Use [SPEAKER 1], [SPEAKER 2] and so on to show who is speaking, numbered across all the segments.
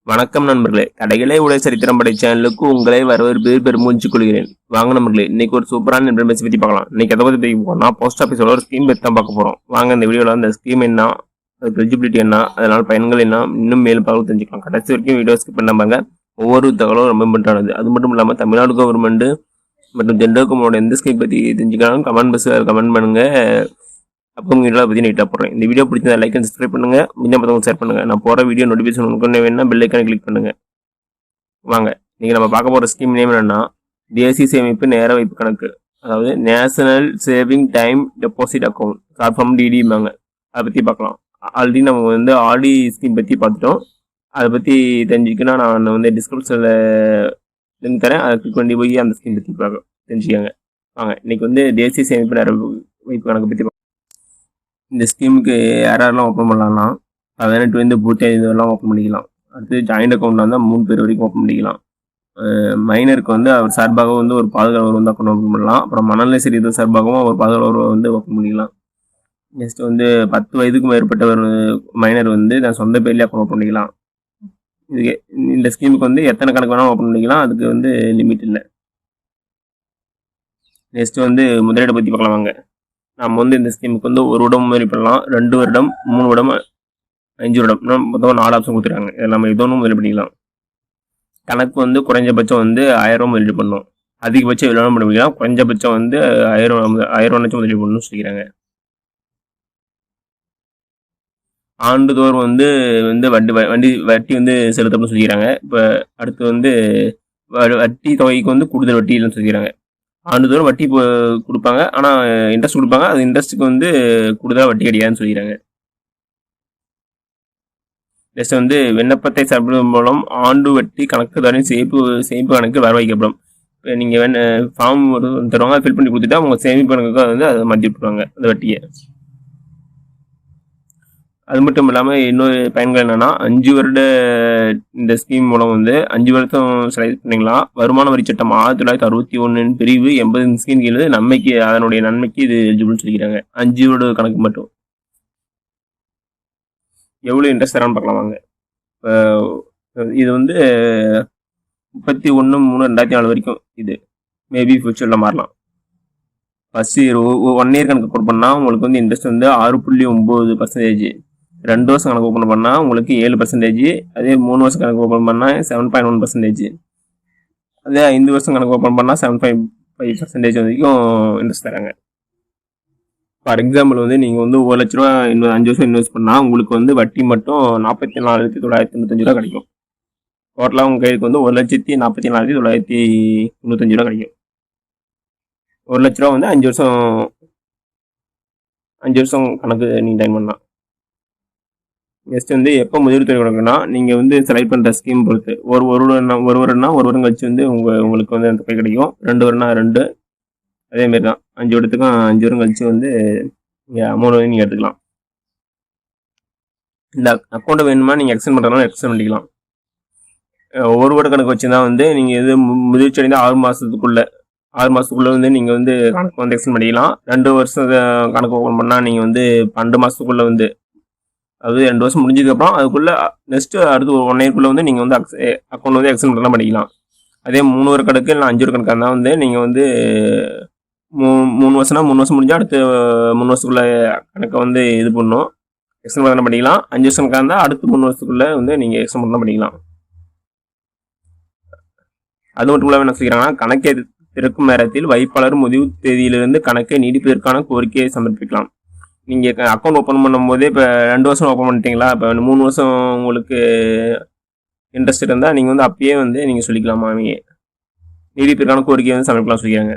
[SPEAKER 1] வணக்கம் நண்பர்களே, கடைகளே உடைய சரித்திரம் படை சேனலுக்கு உங்களை வரவேற்பு பெருமூச்சு கொள்கிறேன். வாங்க நண்பர்களே, இன்னைக்கு ஒரு சூப்பரான இன்ஃபர்மேஷன் பத்தி பார்க்கலாம். இன்னைக்கு எதை பத்தி போனா போஸ்ட் ஆஃபீஸோட ஒரு ஸ்கீம் பத்தி தான் பார்க்க போறோம். வாங்க இந்த வீடியோல அந்த ஸ்கீம் என்ன, அது எலிஜிபிலிட்டி என்ன, அதனால பயன்கள் என்ன, இன்னும் மேலும் பகல் தெரிஞ்சுக்கலாம். கடைசி வரைக்கும் வீடியோ ஸ்கிப் பண்ணாமங்க. ஒவ்வொரு தகவலும் ரொம்ப இம்பார்ட்டன்டானது. அது மட்டும் இல்லாம தமிழ்நாடு கவர்மெண்ட் மற்றும் ஜெண்டர் கவர்மெண்ட் எந்த ஸ்கீம் பத்தி தெரிஞ்சுக்கலாம் கமெண்ட் பாக்ஸ்ல கமெண்ட் பண்ணுங்க. அப்போ வீடியோ பற்றி நீட்டாக போடுறேன். இந்த வீடியோ பிடிச்சா லைக் அண்ட் சப்ஸ்கிரைப் பண்ணுங்க, முடிஞ்ச மற்றவங்க ஷேர் பண்ணுங்க. நான் போகிற வீடியோ நோட்டிஃபிகேஷன் உங்களுக்கு வேணும்னா பெல் ஐக்கானை கிளிக் பண்ணுங்க. வாங்க, இன்னைக்கு நம்ம பார்க்க போகிற ஸ்கீம் நேம் என்னன்னா தேசிய சேமிப்பு நேர வைப்பு கணக்கு, அதாவது national saving time deposit account, short form டிடிம்பாங்க. அதை பற்றி பார்க்கலாம். ஆல்ரெடி நம்ம ஆடி ஸ்கீம் பற்றி பார்த்துட்டோம். அதை பற்றி தெரிஞ்சுக்கன்னா நான் டிஸ்கிரிப்ஷனில் லிங்க் தரேன். அதை கிளிக் பண்ணி போய் அந்த ஸ்கீம் பற்றி தெரிஞ்சுக்கோங்க. வாங்க, இன்னைக்கு தேசிய சேமிப்பு நேர வைப்பு கணக்கு பற்றி இந்த ஸ்கீமுக்கு யாரெல்லாம் ஓப்பன் பண்ணலாம்னா 18 பூர்த்தி இதெல்லாம் ஓப்பன் பண்ணிக்கலாம். அடுத்து ஜாயிண்ட் அக்கௌண்ட் வந்தால் 3 பேர் வரைக்கும் ஓப்பன் பண்ணிக்கலாம். மைனருக்கு அவர் சார்பாக ஒரு பாதுகாவலர் அக்கௌண்ட் ஓப்பன் பண்ணலாம். அப்புறம் மனநிலை சரி சார்பாகவும் ஒரு பாதுகாவலர் ஓப்பன் பண்ணிக்கலாம். நெக்ஸ்ட் 10 வயதுக்கு மேற்பட்டவர் மைனர் நான் சொந்த பேர்லேயே அக்கௌண்ட் ஓப்பன் பண்ணிக்கலாம். இதுக்கு இந்த ஸ்கீமுக்கு எத்தனை கணக்கு வேணாலும் ஓப்பன் பண்ணிக்கலாம். அதுக்கு லிமிட் இல்லை. நெக்ஸ்ட் முதலீடை பற்றி பார்க்கலாம். வாங்க, நம்ம இந்த ஸ்கீமுக்கு 1 வருடம் முதலீடு பண்ணலாம், 2 வருடம், 3 வருடம், 5 வருடம், மொத்தம் 4 ஆப்ஷன் கொடுத்துருக்காங்க. இதில் நம்ம ஏதோ ஒன்று முதலீடு பண்ணிக்கலாம். கணக்கு குறைஞ்சபட்சம் 1000 முதலீடு பண்ணணும். அதிகபட்சம் எவ்வளோ பண்ண முடியலாம். குறைஞ்சபட்சம் 1000 லட்சம் முதலீடு பண்ணணும்னு சொல்லிக்கிறாங்க. ஆண்டுதோறும் வட்டி செலுத்தணும்னு சொல்லிக்கிறாங்க. இப்போ அடுத்து வட்டி தொகைக்கு கூடுதல் வட்டி இல்லைன்னு சொல்லிக்கிறாங்க. ஆண்டுதோறும் வட்டி கொடுப்பாங்க, ஆனால் இன்ட்ரெஸ்ட் கொடுப்பாங்க. அது இன்ட்ரெஸ்ட்டுக்கு கூடுதலாக வட்டி கிடையாதுன்னு சொல்லிக்கிறாங்க. நெக்ஸ்ட் விண்ணப்பத்தை சமர்ப்பிப்பதன் மூலம் ஆண்டு வட்டி கணக்குதாரின் சேமிப்பு கணக்கு வர வைக்கப்படும். இப்போ நீங்கள் ஃபார்ம் தருவாங்க, அதை ஃபில் பண்ணி கொடுத்துட்டா உங்கள் சேமிப்பு கணக்கு அதை மாற்றி விட்டுருவாங்க அந்த வட்டியை. அது மட்டும் இல்லாமல் இன்னொரு பயன்கள் என்னன்னா 5 வருட இந்த ஸ்கீம் மூலம் 5 வருஷம் செலக்ட் பண்ணிக்கலாம். வருமான வரி சட்டம் 1961 பிரிவு 80 ஸ்கீம் கீழே அதனுடைய நன்மைக்கு இது எலிஜிபிள்னு சொல்லிக்கிறாங்க. 5 வருட கணக்கு மட்டும். எவ்வளோ இன்ட்ரெஸ்ட் தரான்னு பார்க்கலாம். வாங்க, இது 31/3/2004 வரைக்கும் இது மேபி ஃபியூச்சரில் மாறலாம். ஃபர்ஸ்ட் இயர் 1 இயர் கணக்கு ஓப்பன் பண்ணால் உங்களுக்கு இன்ட்ரெஸ்ட் 6.9%. 2 வருஷம் கணக்கு ஓப்பன் பண்ணால் உங்களுக்கு 7%. அதே 3 வருஷம் கணக்கு ஓப்பன் பண்ணால் 7.1%. அதே 5 வருஷம் கணக்கு ஓப்பன் பண்ணால் 7.5% வரைக்கும் இன்ட்ரெஸ்ட் தராங்க. ஃபார் எக்ஸாம்பிள் நீங்கள் 1 லட்ச ரூபா 5 வருஷம் இன்வெஸ்ட் பண்ணால் உங்களுக்கு வட்டி மட்டும் 44,995 ரூபா கிடைக்கும். டோட்டலாக உங்கள் கைக்கு 1,44,995 ரூபா கிடைக்கும். 1 லட்ச ரூபா 5 வருஷம் கணக்கு நீங்கள் டைம் பண்ணலாம். நெக்ஸ்ட் எப்போ முதலீடு தொகை கொடுக்கணும்னா நீங்கள் செலக்ட் பண்ணுற ஸ்கீம் பொறுத்து ஒரு வருடம் கழிச்சு உங்களுக்கு அந்த தொகை கிடைக்கும். 2 வருடம்னா 2, அதேமாரி தான் 5 வருடத்துக்கும் 5 வருடம் கழிச்சு நீங்கள் அமௌண்ட் நீங்கள் எடுத்துக்கலாம். இந்த அக்கௌண்ட்டை வேணுமா நீங்கள் எக்ஸ்டெண்ட் பண்ணுறதுனால எக்ஸ்டெண்ட் பண்ணிக்கலாம். 1 வருட கணக்கு வச்சு தான் நீங்கள் இது முதிர்ச்சி அடைந்தால் 6 மாதத்துக்குள்ளே நீங்கள் கணக்கு எக்ஸ்டெண்ட் பண்ணிக்கலாம். 2 வருஷம் கணக்கு ஓப்பன் பண்ணால் நீங்கள் 12 மாதத்துக்குள்ளே அதாவது 2 வருஷம் முடிஞ்சதுக்கப்புறம் அதுக்குள்ளே அடுத்து 1 இயர்க்குள்ளே நீங்கள் அக்கௌண்ட் எக்ஸ்டெண்ட் பண்ணலாம் பண்ணிக்கலாம். அதே 3 வருட கணக்கு இல்லை 5 வருட கணக்காக இருந்தால் நீங்கள் 3 வருஷம் முடிஞ்சால் அடுத்து 3 வருஷத்துக்குள்ளே கணக்கை இது பண்ணணும், எக்ஸ்டெண்ட் பண்ணலாம் பண்ணிக்கலாம். 5 வருஷம் கணக்காக இருந்தால் அடுத்து 3 வருஷத்துக்குள்ளே நீங்கள் எக்ஸ்டெண்ட் பண்ணலாம் பண்ணிக்கலாம். அது மட்டும் இல்லாமல் என்ன சொல்லிக்கிறாங்கன்னா, கணக்கை திறக்கும் நேரத்தில் வைப்பாளர் முடிவு தேதியிலிருந்து கணக்கை நீடிப்பதற்கான கோரிக்கையை சமர்ப்பிக்கலாம். நீங்கள் அக்கௌண்ட் ஓப்பன் பண்ணும்போதே இப்போ 2 வருஷம் ஓப்பன் பண்ணிட்டீங்களா, இப்போ 3 வருஷம் உங்களுக்கு இன்ட்ரெஸ்ட் இருந்தால் நீங்கள் அப்பயே நீங்கள் சொல்லிக்கலாமா, நீங்கள் நீடிப்பதற்கான கோரிக்கையை சமர்ப்பிக்கலாம் சொல்லிக்கிறாங்க.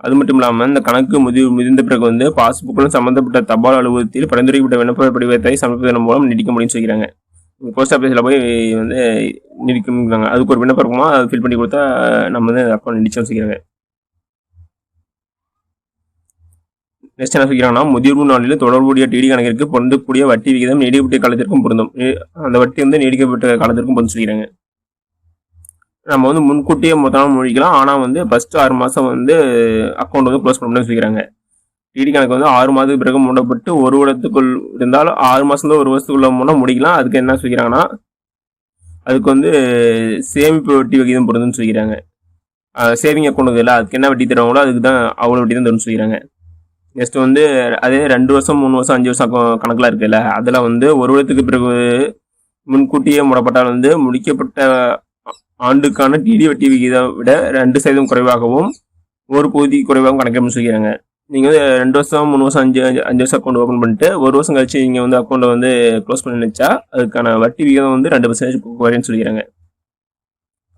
[SPEAKER 1] அது மட்டும் இல்லாமல் இந்த கணக்கு முதிர்ந்த பிறகு பாஸ்புக்குடன் சம்மந்தப்பட்ட தபால் அலுவலகத்தில் பரிந்துரைக்கப்பட்ட விண்ணப்ப படிவத்தை சமர்ப்பிப்பதன் மூலம் நீடிக்க முடியும்னு சொல்லிக்கிறாங்க. போஸ்ட் ஆஃபீஸில் போய் நீடிக்கிறாங்க. அதுக்கு ஒரு விண்ணப்பம் இருக்குமா, அதை ஃபில் பண்ணி கொடுத்தா நம்ம அக்கௌண்ட் நீடிச்சோம் சொல்லிக்கிறாங்க. நெக்ஸ்ட் என்ன சொல்லிக்கிறாங்கன்னா, முதிர்வு நாளில் தொடர்புடைய டிடி கணக்கிற்கு பொருந்தக்கூடிய வட்டி விகிதம் நீடிக்கப்பட்ட காலத்திற்கும் பொருந்தும். அந்த வட்டி நீடிக்கப்பட்ட காலத்திற்கும் பொருந்தும் சொல்லிக்கிறாங்க. நம்ம முன்கூட்டியே மொத்தம் முடிக்கலாம். ஆனால் ஃபர்ஸ்ட் 6 மாதம் அக்கௌண்ட் க்ளோஸ் பண்ணணும்னு சொல்லிக்கிறாங்க. டிடி கணக்கு 6 மாதத்துக்கு பிறகு மூடப்பட்டு 1 வருடத்துக்குள் இருந்தாலும் 6 மாதம் 1 வருஷத்துக்குள்ள மூணா முடிக்கலாம். அதுக்கு என்ன சொல்லிக்கிறாங்கன்னா, அதுக்கு வந்து சேமிப்பு வட்டி விகிதம் பொருந்துன்னு சொல்லிக்கிறாங்க. சேவிங் அக்கௌண்ட் இல்லை, அதுக்கு என்ன வட்டி தருவாங்களோ அதுக்கு தான் அவ்வளோ வட்டி தான் தரும்னு சொல்லிக்கிறாங்க. நெக்ஸ்ட் வந்து அதே 2 வருஷம் 3 வருஷம் 5 வருஷம் கணக்கெலாம் இருக்குல்ல, அதில் வந்து 1 வருடத்துக்கு பிறகு முன்கூட்டியே முடப்பட்டால் வந்து முடிக்கப்பட்ட ஆண்டுக்கான டிடி வட்டி விகிதம் விட 2% குறைவாகவும் 1 பகுதி குறைவாகவும் கணக்கிடணும்னு சொல்லிக்கிறாங்க. நீங்கள் வந்து 2 வருஷம் 3 வருஷம் 5 வருஷம் அக்கௌண்ட் ஓப்பன் பண்ணிட்டு 1 வருஷம் கழிச்சு நீங்கள் வந்து அக்கௌண்ட்டை வந்து க்ளோஸ் பண்ணி நினச்சா அதுக்கான வட்டி விகிதம் வந்து 2% குறைன்னு சொல்லிக்கிறாங்க.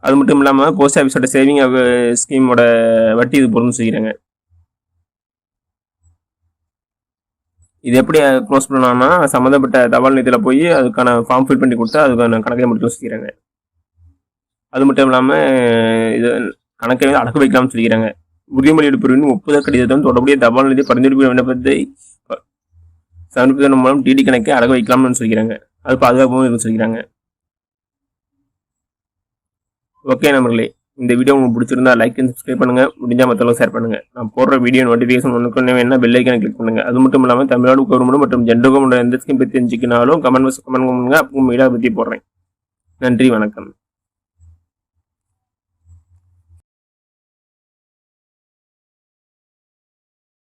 [SPEAKER 1] அது மட்டும் இல்லாமல் போஸ்ட் ஆஃபீஸோட சேவிங் ஸ்கீமோட வட்டி இது பொருள்னு சொல்லிக்கிறாங்க. இது எப்படி க்ளோஸ் பண்ணலாம்னா சம்மந்தப்பட்ட தபால் நிலையத்தில் போய் அதுக்கான ஃபார்ம் ஃபில் பண்ணி கொடுத்தா அதுக்கான கணக்கை மட்டும் சொல்லிக்கிறாங்க. அது மட்டும் இல்லாமல் இது கணக்கை வந்து அடகு வைக்கலாம்னு சொல்லிக்கிறாங்க. உறுதிமொழி எடுப்பின் ஒப்புதல் கடிதத்துடன் தொடர்புடைய தபால் நிலைய பரிந்துரைப்பு விண்ணப்பத்தை சமர்ப்பிப்பதன் மூலம் டிடி கணக்கை அடகு வைக்கலாம்னு சொல்லிக்கிறாங்க. அது பாதுகாப்பாகவும் இருக்குன்னு சொல்லிக்கிறாங்க. ஓகே நண்பர்களே, இந்த வீடியோ உங்களுக்கு பிடிச்சிருந்தா லைக் அண்ட் சப்ஸ்கிரைப் பண்ணுங்க, முடிஞ்சா மற்றவங்க ஷேர் பண்ணுங்க. நான் போடுற வீடியோ நோட்டிஃபிகேஷன் ஒன்றுக்கு வேணா பெல் ஐக்கானை கிளிக் பண்ணுங்க. அது மட்டும் இல்லாமல் தமிழ்நாடு கவர்மெண்ட் மற்றும் ஜென்ரல் கவர்மெண்ட் எந்த ஸ்கீம் பற்றி தெரிஞ்சுக்கினாலும் கமெண்ட் பண்ணுங்க. அப்போ மீடியா பற்றி போடுறேன். நன்றி, வணக்கம்.